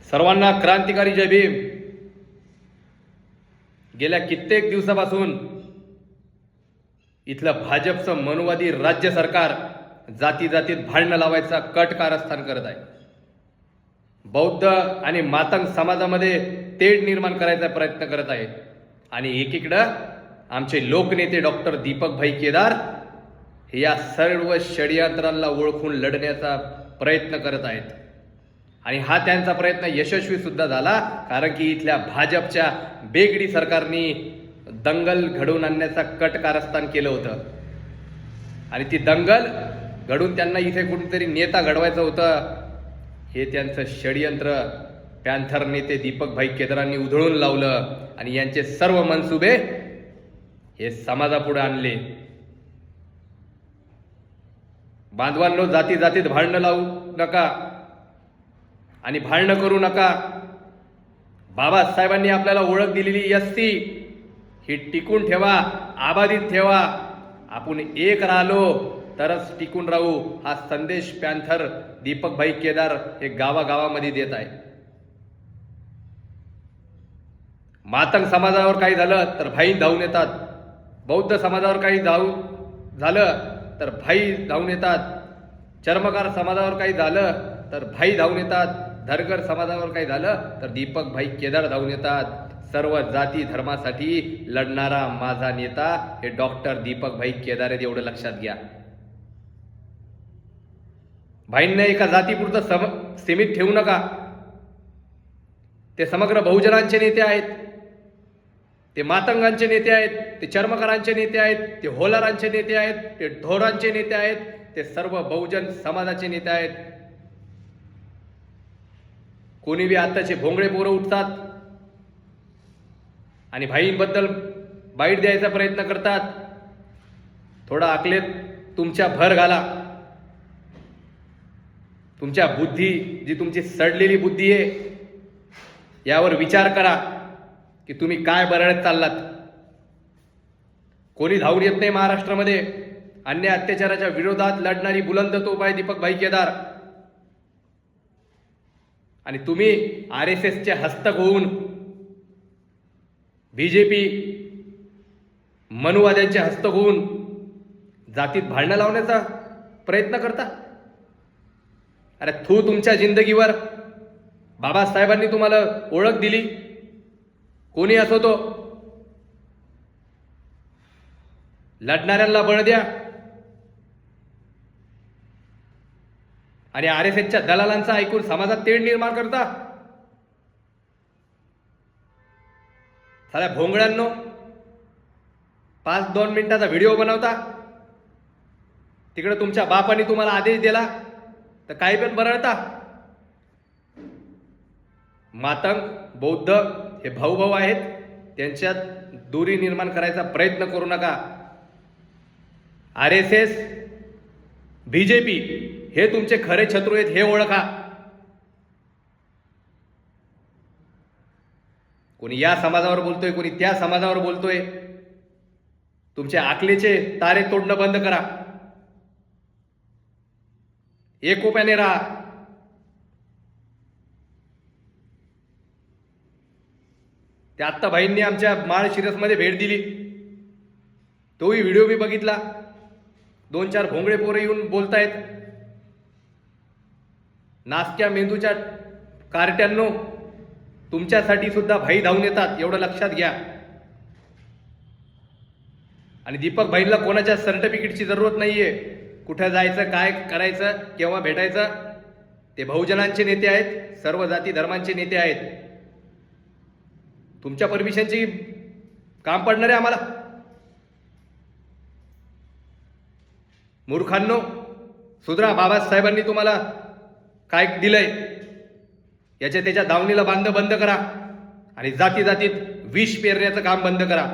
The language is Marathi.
सर्वांना क्रांतिकारी जय भीम. गेल्या कित्येक दिवसापासून इथलं भाजपचं मनुवादी राज्य सरकार जाती जातीत भांडणं लावायचा कट कारस्थान करत आहे. बौद्ध आणि मातंग समाजामध्ये तेढ निर्माण करायचा प्रयत्न करत आहे. आणि एकीकडं आमचे लोकनेते डॉक्टर दीपकभाई केदार हे या सर्व षडयंत्रांना ओळखून लढण्याचा प्रयत्न करत आहेत. आणि हा त्यांचा प्रयत्न यशस्वी सुद्धा झाला, कारण की इथल्या भाजपच्या बेगडी सरकारने दंगल घडवून आणण्याचा कट कारस्थान केलं होतं. आणि ती दंगल घडून त्यांना इथे कुठेतरी नेता घडवायचं होतं. हे त्यांचं षडयंत्र पॅन्थर नेते दीपकभाई केदारांनी उधळून लावलं आणि यांचे सर्व मनसुबे हे समाजापुढे आणले. बांधवांनो, जाती जातीत भांडणं लावू नका आणि भांडणं करू नका. बाबासाहेबांनी आपल्याला ओळख दिलेली एसटी ही टिकून ठेवा, आबाधित ठेवा. आपण एक राहिलो तरच टिकून राहू, हा संदेश पॅन्थर दीपकभाई केदार हे गावागावामध्ये देत आहे. मातंग समाजावर काही झालं तर भाई धावून येतात. बौद्ध समाजावर काही झालं तर भाई धावून येतात. चर्मकार समाजावर काही झालं तर भाई धावून येतात. धरगर समाजावर काही झालं तर दीपकभाई केदार धावून येतात. सर्व जाती धर्मासाठी लढणारा माझा नेता हे डॉक्टर दीपकभाई केदार आहेत, एवढं लक्षात घ्या. भाईंना एका जातीपुरतं सीमित ठेवू नका. ते समग्र बहुजनांचे नेते आहेत, ते मातंगांचे नेते आहेत, ते चर्मकारांचे नेते आहेत, ते होलारांचे नेते आहेत, ते ढोरांचे नेते आहेत, ते सर्व बहुजन समाजाचे नेते आहेत. कोणी बी आताचे भोंगळे पोरं उठतात आणि भाईंबद्दल बाईट द्यायचा प्रयत्न करतात. थोडा अकलेत तुमच्या भर घाला. तुमच्या बुद्धी, जी तुमची सडलेली बुद्धी आहे, यावर विचार करा की तुम्ही काय बरळत चाललात. कोणी धावून येत नाही महाराष्ट्रामध्ये. अन्याय अत्याचाराच्या विरोधात लढणारी बुलंद तोफ आहे दीपकभाई केदार. आणि तुम्ही RSSचे हस्तक होऊन BJP मनुवाद्यांचे हस्तक होऊन जातीत भांडणं लावण्याचा प्रयत्न करता. अरे तू तुमच्या जिंदगीवर. बाबासाहेबांनी तुम्हाला ओळख दिली, कोणी असो तो. लढणाऱ्यांना बळ द्या आणि RSSच्या दलालांचा ऐकून समाजात तेढ निर्माण करता. साऱ्या भोंगळ्यांनो, 5-2 मिनिटाचा व्हिडिओ बनवता. तिकडे तुमच्या बापाने तुम्हाला आदेश दिला तर काही पण बरळता. मातंग बौद्ध हे भाऊ आहेत, त्यांच्यात दूरी निर्माण करायचा प्रयत्न करू नका. RSS BJP हे तुमचे खरे शत्रू आहेत, हे ओळखा. कोणी या समाजावर बोलतोय, कोणी त्या समाजावर बोलतोय. तुमच्या आकलेचे तारे तोडणं बंद करा. एकोप्याने राहा. त्या आत्ता भाईंनी आमच्या माळशिरसमध्ये भेट दिली, तोही व्हिडिओ मी बघितला. 2-4 भोंगळे पोरं येऊन बोलतायत. नासक्या मेंदूच्या कार्ट्यांनो, तुमच्यासाठी सुद्धा भाई धावून येतात, एवढं लक्षात घ्या. आणि दीपक भाईला कोणाच्या सर्टिफिकेटची जरूरत नाहीये. कुठं जायचं, काय करायचं, केव्हा भेटायचं. ते बहुजनांचे नेते आहेत, सर्व जाती धर्मांचे नेते आहेत. तुमच्या परमिशनची काम पडणार आहे आम्हाला. मूर्खांनो, सुधरा. बाबासाहेबांनी तुम्हाला काय दिलंय याच्या त्याच्या दावणीला बंद करा आणि जाती जातीत विष पेरण्याचं काम बंद करा.